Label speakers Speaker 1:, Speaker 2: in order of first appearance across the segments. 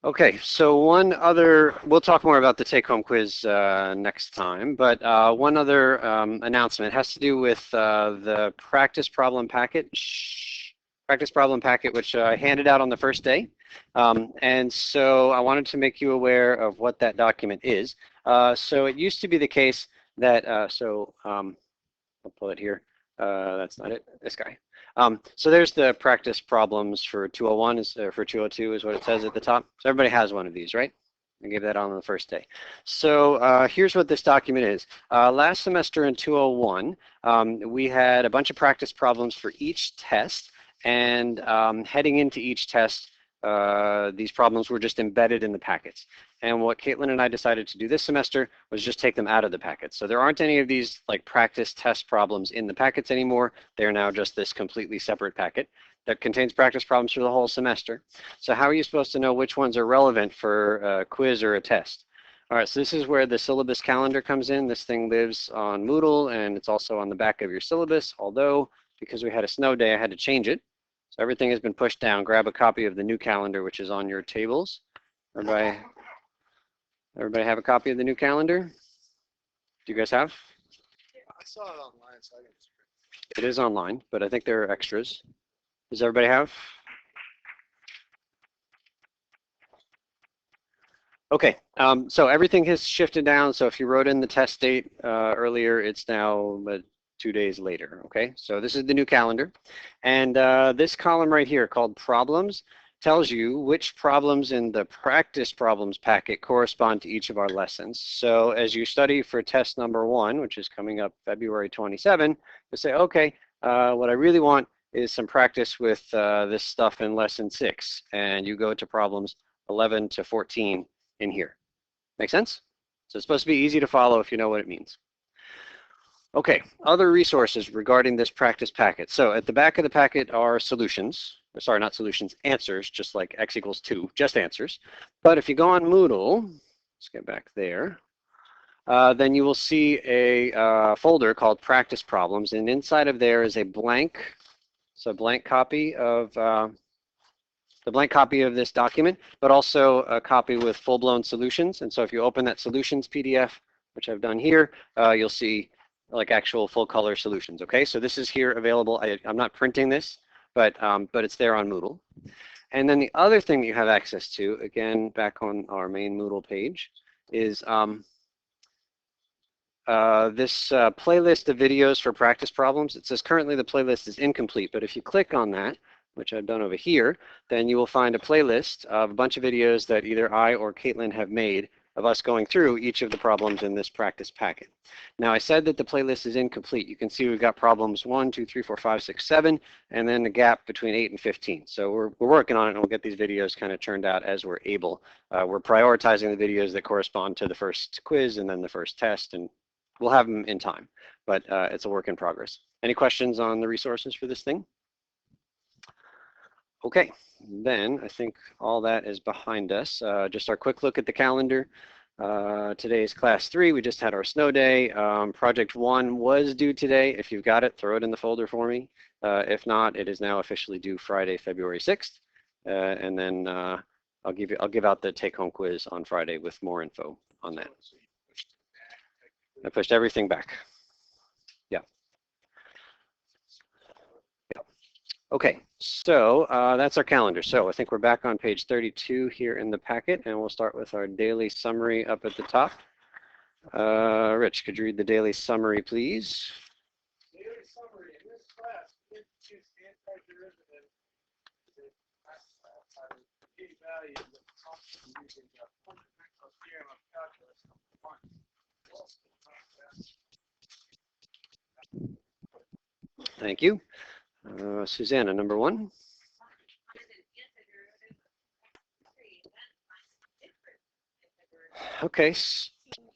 Speaker 1: Okay, so we'll talk more about the take-home quiz next time, but one other announcement has to do with the practice problem packet, which I handed out on the first day. And so I wanted to make you aware of what that document is. So it used to be the case that, I'll pull it here. That's not it, this guy. So there's the practice problems for 201, for 202 is what it says at the top. So everybody has one of these, right? I gave that on the first day. So here's what this document is. Last semester in 201, we had a bunch of practice problems for each test, and heading into each test, these problems were just embedded in the packets. And what Caitlin and I decided to do this semester was just take them out of the packets. So there aren't any of these like practice test problems in the packets anymore. They're now just this completely separate packet that contains practice problems for the whole semester. So how are you supposed to know which ones are relevant for a quiz or a test? All right, so this is where the syllabus calendar comes in. This thing lives on Moodle, and it's also on the back of your syllabus, although because we had a snow day, I had to change it. So everything has been pushed down. Grab a copy of the new calendar, which is on your tables. Everybody have a copy of the new calendar? Do you guys have?
Speaker 2: I saw it online, so I didn't.
Speaker 1: It is online, but I think there are extras. Does everybody have? Okay, so everything has shifted down. So if you wrote in the test date earlier, it's now 2 days later, okay? So this is the new calendar. And this column right here called problems tells you which problems in the practice problems packet correspond to each of our lessons. So as you study for test number 1, which is coming up February 27, you say, okay, what I really want is some practice with this stuff in lesson 6. And you go to problems 11 to 14 in here. Make sense? So it's supposed to be easy to follow if you know what it means. Okay, other resources regarding this practice packet. So at the back of the packet are solutions. Sorry, not solutions, answers, just like x equals 2, just answers. But if you go on Moodle, let's get back there, then you will see a folder called practice problems, and inside of there is a blank, copy of this document, but also a copy with full-blown solutions. And so if you open that solutions PDF, which I've done here, you'll see like actual full-color solutions. Okay, so this is here available. I'm not printing this, but it's there on Moodle. And then the other thing that you have access to, again, back on our main Moodle page, is this playlist of videos for practice problems. It says currently the playlist is incomplete, but if you click on that, which I've done over here, then you will find a playlist of a bunch of videos that either I or Caitlin have made of us going through each of the problems in this practice packet. Now I said that the playlist is incomplete. You can see we've got problems 1, 2, 3, 4, 5, 6, 7, and then the gap between 8 and 15. So we're working on it, and we'll get these videos kind of churned out as we're able. We're prioritizing the videos that correspond to the first quiz and then the first test, and we'll have them in time, but it's a work in progress. Any questions on the resources for this thing? Okay, then I think all that is behind us. Just our quick look at the calendar. Today is class 3. We just had our snow day. Project 1 was due today. If you've got it, throw it in the folder for me. If not, it is now officially due Friday, February 6th. And then I'll give out the take-home quiz on Friday with more info on that. I pushed everything back. Yeah. Okay, so that's our calendar. So I think we're back on page 32 here in the packet, and we'll start with our daily summary up at the top. Rich, could you read the daily summary, please?
Speaker 2: Daily summary. In this class, we did choose antiderivative p-value of the function using the fundamental theorem of calculus number 1.
Speaker 1: Thank you. Susanna, number 1. Okay,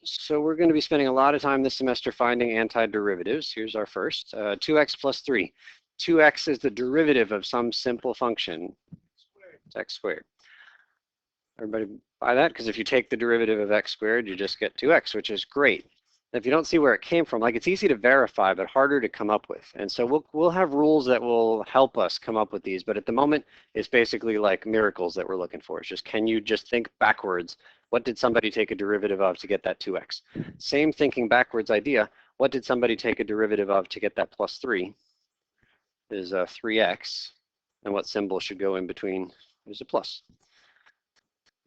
Speaker 1: so we're going to be spending a lot of time this semester finding antiderivatives. Here's our first, 2x plus 3. 2x is the derivative of some simple function. It's x squared. Everybody buy that? Because if you take the derivative of x squared, you just get 2x, which is great. If you don't see where it came from, like it's easy to verify, but harder to come up with. And so we'll have rules that will help us come up with these. But at the moment, it's basically like miracles that we're looking for. It's just, can you just think backwards? What did somebody take a derivative of to get that 2x? Same thinking backwards idea. What did somebody take a derivative of to get that plus 3? Is 3x. And what symbol should go in between? There's a plus.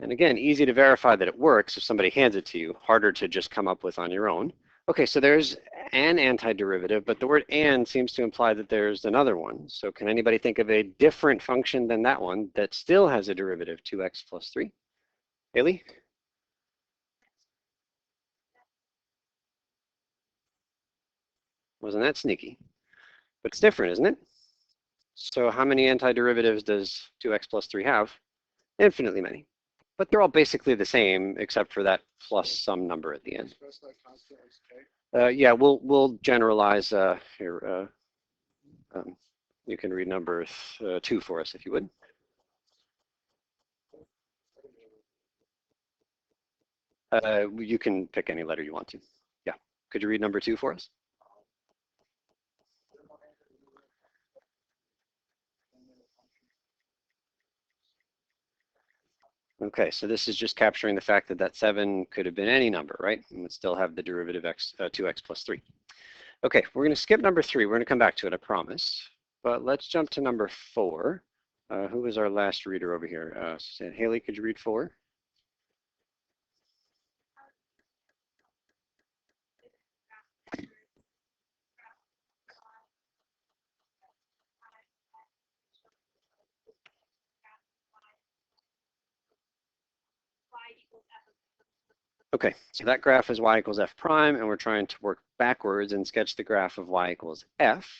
Speaker 1: And again, easy to verify that it works if somebody hands it to you, harder to just come up with on your own. Okay, so there's an antiderivative, but the word and seems to imply that there's another one. So can anybody think of a different function than that one that still has a derivative, 2x plus 3? Haley? Wasn't that sneaky? But it's different, isn't it? So how many antiderivatives does 2x plus 3 have? Infinitely many. But they're all basically the same, except for that plus some number at the end. Yeah, we'll generalize here. You can read number 2 for us, if you would. You can pick any letter you want to. Yeah. Could you read number 2 for us? Okay, so this is just capturing the fact that that 7 could have been any number, right? And would still have the derivative x, 2x plus 3. Okay, we're going to skip number 3. We're going to come back to it, I promise. But let's jump to number 4. Who was our last reader over here? Haley, could you read 4? Okay, so that graph is y equals f prime, and we're trying to work backwards and sketch the graph of y equals f.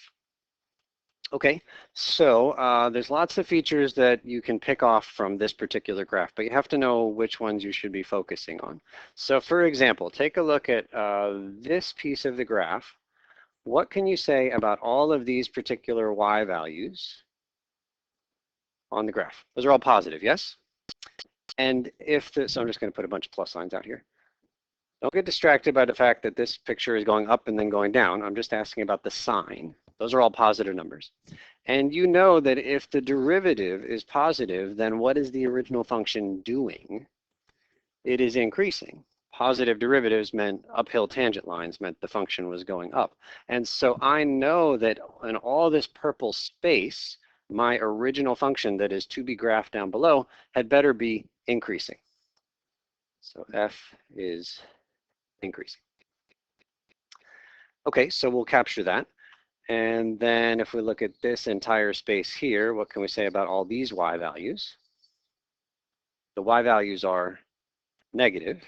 Speaker 1: Okay, so there's lots of features that you can pick off from this particular graph, but you have to know which ones you should be focusing on. So for example, take a look at this piece of the graph. What can you say about all of these particular y values on the graph? Those are all positive, yes? And if the, so I'm just going to put a bunch of plus signs out here. Don't get distracted by the fact that this picture is going up and then going down. I'm just asking about the sign. Those are all positive numbers. And you know that if the derivative is positive, then what is the original function doing? It is increasing. Positive derivatives meant uphill tangent lines, meant the function was going up. And so I know that in all this purple space, my original function that is to be graphed down below had better be increasing. So f is increasing. Okay, so we'll capture that. And then if we look at this entire space here, what can we say about all these y values? The y values are negative.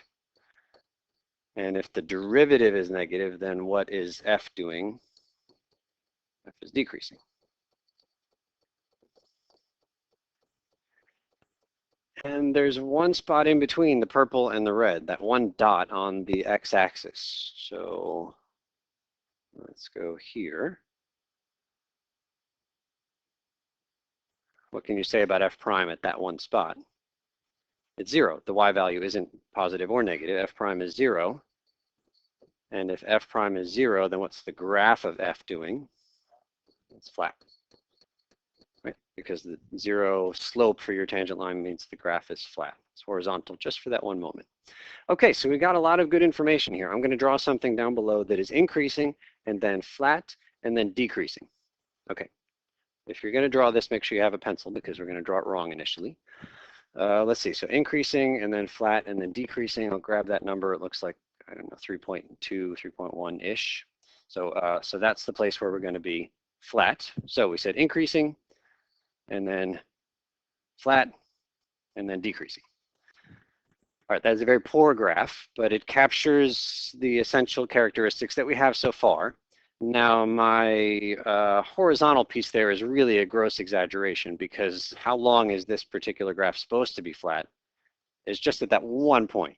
Speaker 1: And if the derivative is negative, then what is f doing? F is decreasing. And there's one spot in between the purple and the red, that one dot on the x-axis. So let's go here. What can you say about f prime at that one spot? It's 0. The y value isn't positive or negative. F prime is 0. And if f prime is 0, then what's the graph of f doing? It's flat, right? Because the 0 slope for your tangent line means the graph is flat. It's horizontal just for that one moment. Okay, so we got a lot of good information here. I'm going to draw something down below that is increasing and then flat and then decreasing. Okay, if you're going to draw this, make sure you have a pencil because we're going to draw it wrong initially. Let's see, so increasing and then flat and then decreasing. I'll grab that number. It looks like, I don't know, 3.2, 3.1-ish. So, so that's the place where we're going to be flat. So we said increasing and then flat and then decreasing. All right, that is a very poor graph, but it captures the essential characteristics that we have so far. Now, my horizontal piece there is really a gross exaggeration because how long is this particular graph supposed to be flat? It's just at that one point.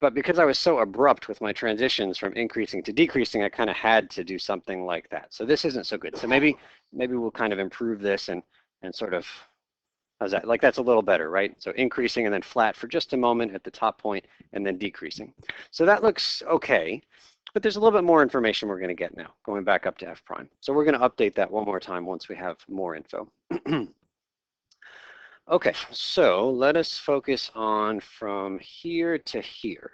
Speaker 1: But because I was so abrupt with my transitions from increasing to decreasing, I kind of had to do something like that. So this isn't so good. So maybe we'll kind of improve this and sort of, how's that? Like that's a little better, right? So increasing and then flat for just a moment at the top point and then decreasing. So that looks okay. But there's a little bit more information we're going to get now, going back up to f prime. So we're going to update that one more time once we have more info. Okay, so let us focus on from here to here.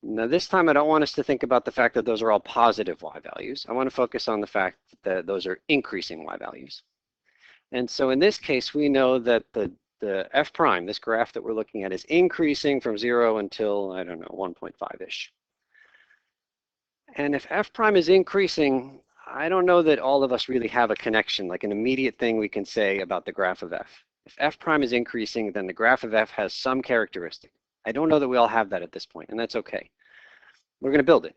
Speaker 1: Now this time I don't want us to think about the fact that those are all positive y values. I want to focus on the fact that those are increasing y values. And so in this case, we know that the f prime, this graph that we're looking at, is increasing from 0 until, I don't know, 1.5-ish. And if f prime is increasing, I don't know that all of us really have a connection, like an immediate thing we can say about the graph of f. If f prime is increasing, then the graph of f has some characteristic. I don't know that we all have that at this point, and that's okay. We're going to build it.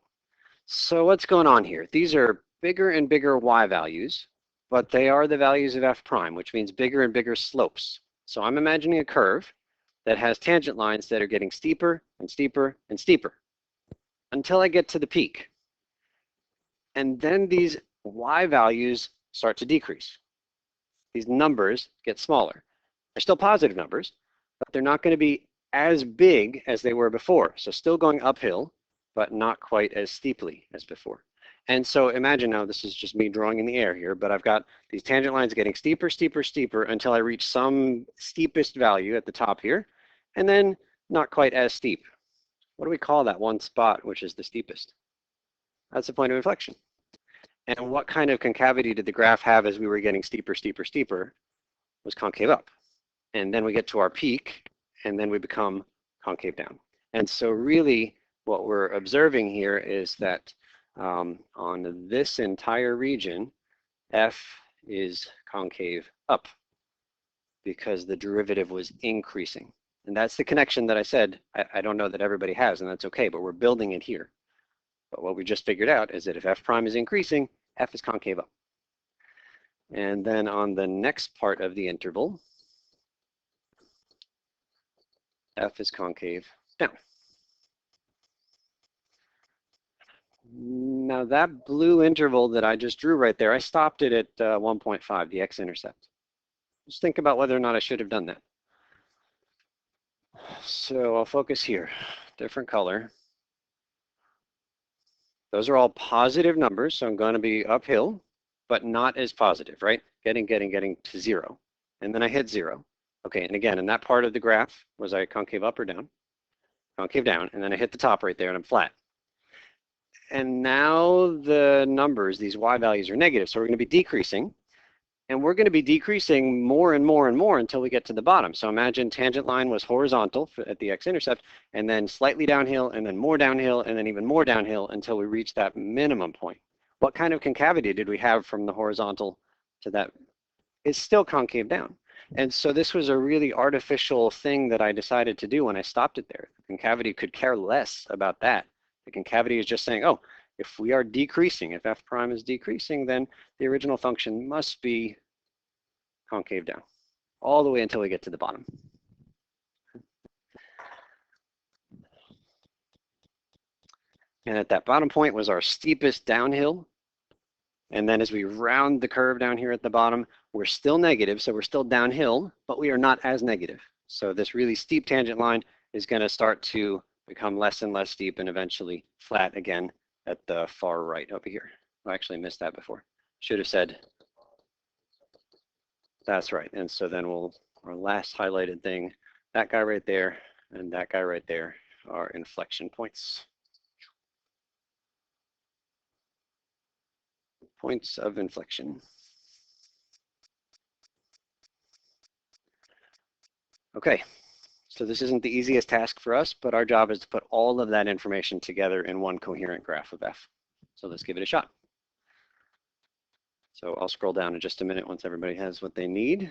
Speaker 1: So what's going on here? These are bigger and bigger y values, but they are the values of f prime, which means bigger and bigger slopes. So I'm imagining a curve that has tangent lines that are getting steeper and steeper and steeper until I get to the peak. And then these y values start to decrease. These numbers get smaller. They're still positive numbers, but they're not going to be as big as they were before. So still going uphill, but not quite as steeply as before. And so imagine now, this is just me drawing in the air here, but I've got these tangent lines getting steeper, steeper, steeper until I reach some steepest value at the top here, and then not quite as steep. What do we call that one spot which is the steepest? That's the point of inflection. And what kind of concavity did the graph have as we were getting steeper, steeper, steeper? Was concave up. And then we get to our peak, and then we become concave down. And so really what we're observing here is that on this entire region, f is concave up because the derivative was increasing. And that's the connection that I said I don't know that everybody has, and that's okay, but we're building it here. But what we just figured out is that if f prime is increasing, f is concave up. And then on the next part of the interval, f is concave down. Now that blue interval that I just drew right there, I stopped it at 1.5, the x-intercept. Just think about whether or not I should have done that. So I'll focus here, different color. Those are all positive numbers, so I'm going to be uphill, but not as positive, right? Getting to 0. And then I hit 0. Okay, and again, in that part of the graph, was I concave up or down? Concave down, and then I hit the top right there and I'm flat. And now the numbers, these y values are negative, so we're going to be decreasing. And we're going to be decreasing more and more and more until we get to the bottom. So imagine tangent line was horizontal at the x-intercept, and then slightly downhill, and then more downhill, and then even more downhill until we reach that minimum point. What kind of concavity did we have from the horizontal to that? It's still concave down. And so this was a really artificial thing that I decided to do when I stopped it there. The concavity could care less about that. The concavity is just saying, oh, if we are decreasing, if f prime is decreasing, then the original function must be concave down, all the way until we get to the bottom. And at that bottom point was our steepest downhill. And then as we round the curve down here at the bottom, we're still negative, so we're still downhill, but we are not as negative. So this really steep tangent line is going to start to become less and less steep and eventually flat again at the far right over here. I actually missed that before. Should have said, that's right. And so then our last highlighted thing, that guy right there and that guy right there are inflection points. Points of inflection. Okay, so this isn't the easiest task for us, but our job is to put all of that information together in one coherent graph of f. So let's give it a shot. So I'll scroll down in just a minute once everybody has what they need.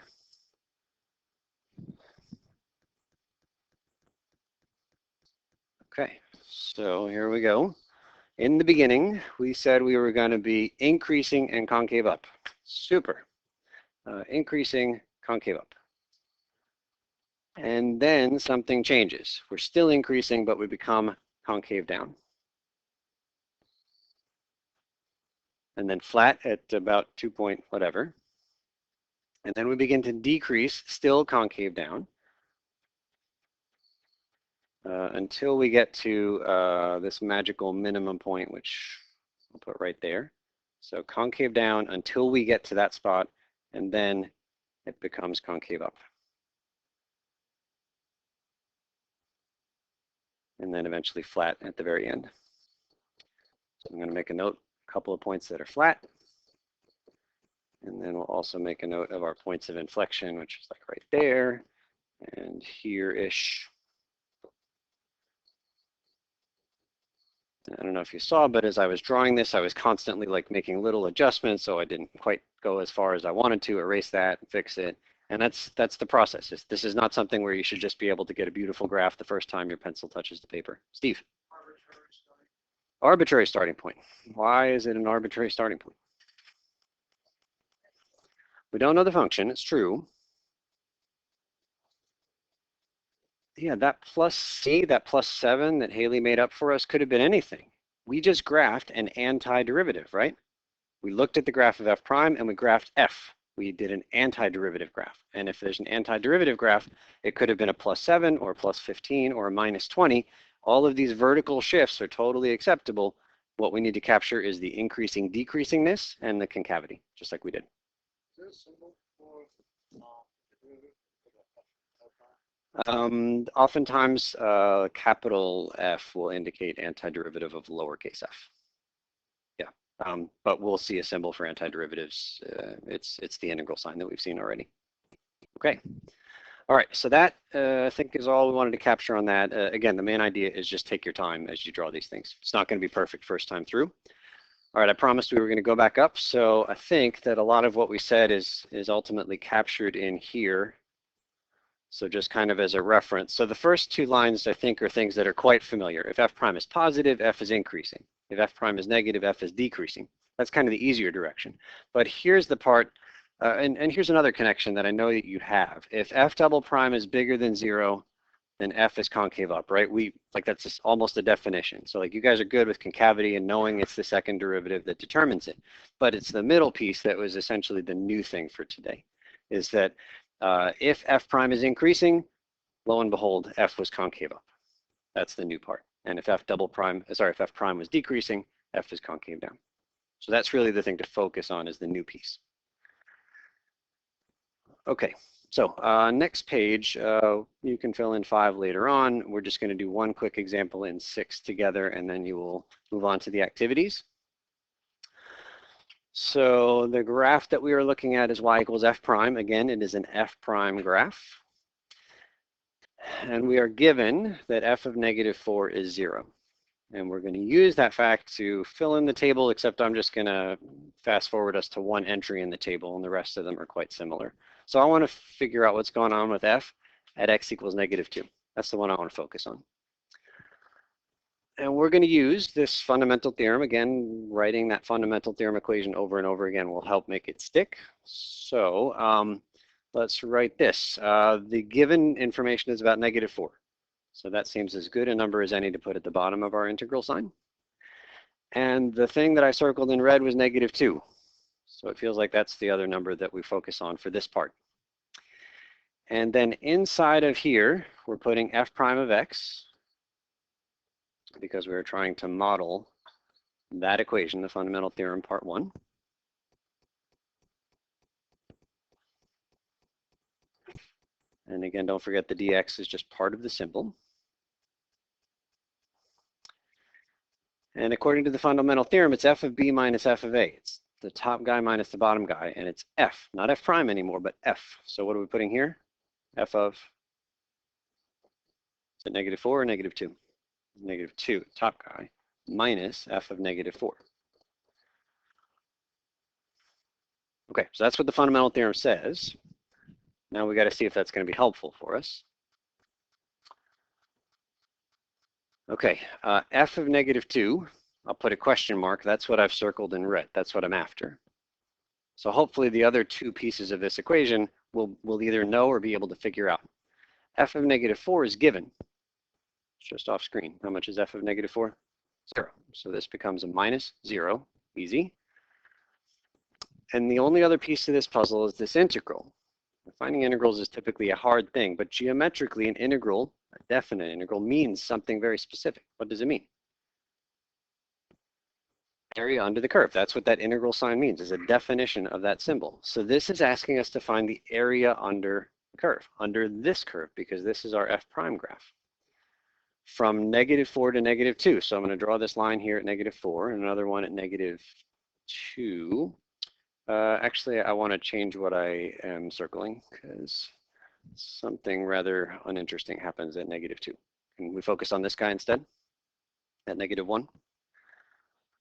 Speaker 1: Okay, so here we go. In the beginning, we said we were going to be increasing and concave up. Super. Increasing, concave up. And then something changes. We're still increasing, but we become concave down. And then flat at about 2 point whatever. And then we begin to decrease, still concave down. until we get to this magical minimum point, which I'll put right there. So concave down until we get to that spot, and then it becomes concave up. And then eventually flat at the very end. So I'm going to make a note, a couple of points that are flat. And then we'll also make a note of our points of inflection, which is like right there and here-ish. I don't know if you saw, but as I was drawing this, I was constantly like making little adjustments, so I didn't quite go as far as I wanted to, erase that, fix it. And that's the process. This is not something where you should just be able to get a beautiful graph the first time your pencil touches the paper. Steve. Arbitrary starting point. Why is it an arbitrary starting point? We don't know the function, it's true. Yeah, that plus C, that plus 7 that Haley made up for us could have been anything. We just graphed an antiderivative, right? We looked at the graph of f prime and we graphed f. We did an antiderivative graph. And if there's an antiderivative graph, it could have been a plus 7 or plus 15 or a minus 20. All of these vertical shifts are totally acceptable. What we need to capture is the increasing decreasingness and the concavity, just like we did. Oftentimes, capital F will indicate antiderivative of lowercase f. Yeah, but we'll see a symbol for antiderivatives. It's the integral sign that we've seen already. Okay. All right, so that I think is all we wanted to capture on that. Again, the main idea is just take your time as you draw these things. It's not going to be perfect first time through. All right, I promised we were going to go back up, so I think that a lot of what we said is ultimately captured in here. So just kind of as a reference. So the first two lines, I think, are things that are quite familiar. If f prime is positive, f is increasing. If f prime is negative, f is decreasing. That's kind of the easier direction. But here's the part, and here's another connection that I know that you have. If f double prime is bigger than 0, then f is concave up, right? That's just almost a definition. So like you guys are good with concavity and knowing it's the second derivative that determines it. But it's the middle piece that was essentially the new thing for today, is that if f prime is increasing, lo and behold, f was concave up. That's the new part. And if f prime was decreasing, f is concave down. So that's really the thing to focus on, is the new piece. Okay, so next page, you can fill in 5 later on. We're just going to do one quick example in 6 together, and then you will move on to the activities. So the graph that we are looking at is y equals f prime. Again, it is an f prime graph. And we are given that f of negative 4 is 0. And we're going to use that fact to fill in the table, except I'm just going to fast forward us to one entry in the table, and the rest of them are quite similar. So I want to figure out what's going on with f at x equals negative 2. That's the one I want to focus on. And we're going to use this fundamental theorem. Again, writing that fundamental theorem equation over and over again will help make it stick. So let's write this. The given information is about negative 4. So that seems as good a number as any to put at the bottom of our integral sign. And the thing that I circled in red was negative 2. So it feels like that's the other number that we focus on for this part. And then inside of here, we're putting f prime of x, because we're trying to model that equation, the fundamental theorem part 1. And again, don't forget the dx is just part of the symbol. And according to the fundamental theorem, it's f of b minus f of a. It's the top guy minus the bottom guy, and it's f, not f prime anymore, but f. So what are we putting here? F of, is it negative 4 or negative 2? Negative 2, top guy, minus f of negative 4. Okay, so that's what the fundamental theorem says. Now we got to see if that's going to be helpful for us. Okay, f of negative 2, I'll put a question mark. That's what I've circled in red. That's what I'm after. So hopefully the other two pieces of this equation we'll either know or be able to figure out. F of negative 4 is given. It's just off screen. How much is f of negative 4? 0. So this becomes a minus 0. Easy. And the only other piece to this puzzle is this integral. Finding integrals is typically a hard thing, but geometrically an integral, a definite integral, means something very specific. What does it mean? Area under the curve. That's what that integral sign means, is a definition of that symbol. So this is asking us to find the area under the curve, under this curve, because this is our f prime graph. From -4 to -2. So I'm going to draw this line here at -4 and another one at -2. Actually, I want to change what I am circling because something rather uninteresting happens at -2. Can we focus on this guy instead at -1?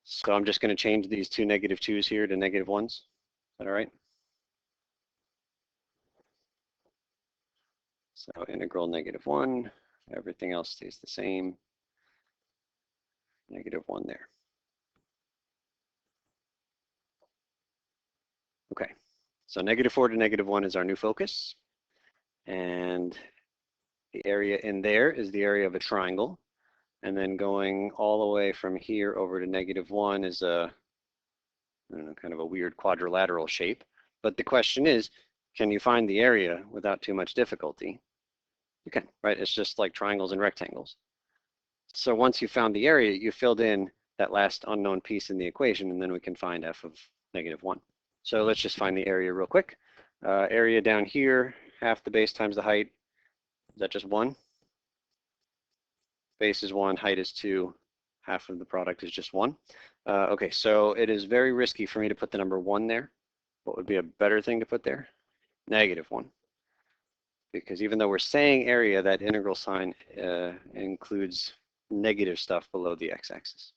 Speaker 1: So I'm just going to change these two -2s here to -1s. Is that all right? So integral -1, everything else stays the same. -1 there. Okay, so -4 to -1 is our new focus. And the area in there is the area of a triangle. And then going all the way from here over to -1 is a, I don't know, kind of a weird quadrilateral shape. But the question is, can you find the area without too much difficulty? You can, right? It's just like triangles and rectangles. So once you found the area, you filled in that last unknown piece in the equation, and then we can find f of -1. So let's just find the area real quick. Area down here, half the base times the height. Is that just 1? Base is 1, height is 2, half of the product is just 1. Okay, so it is very risky for me to put the number 1 there. What would be a better thing to put there? -1. Because even though we're saying area, that integral sign includes negative stuff below the x-axis.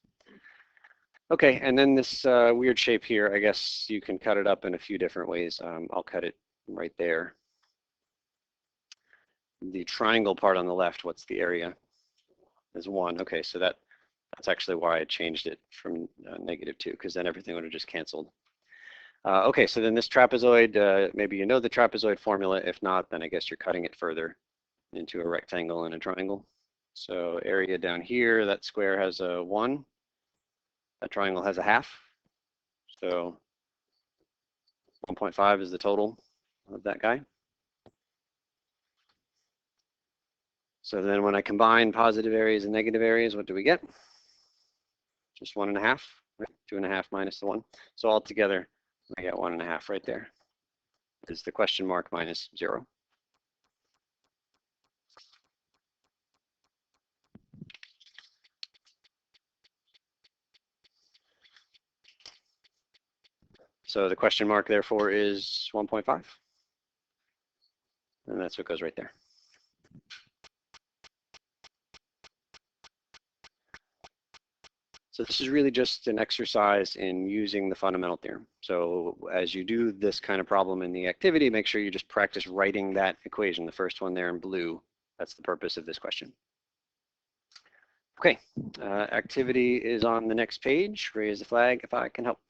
Speaker 1: Okay, and then this weird shape here, I guess you can cut it up in a few different ways. I'll cut it right there. The triangle part on the left, what's the area? Is 1. Okay, so that's actually why I changed it from -2, because then everything would have just canceled. Okay, so then this trapezoid, maybe you know the trapezoid formula. If not, then I guess you're cutting it further into a rectangle and a triangle. So area down here, that square has a 1. That triangle has a half. So 1.5 is the total of that guy. So then when I combine positive areas and negative areas, what do we get? Just 1.5, right? 2.5 minus the 1. So altogether, I get 1.5 right there. Is the question mark minus 0. So the question mark, therefore, is 1.5. And that's what goes right there. So this is really just an exercise in using the fundamental theorem. So as you do this kind of problem in the activity, make sure you just practice writing that equation, the first one there in blue. That's the purpose of this question. Okay, activity is on the next page. Raise the flag if I can help.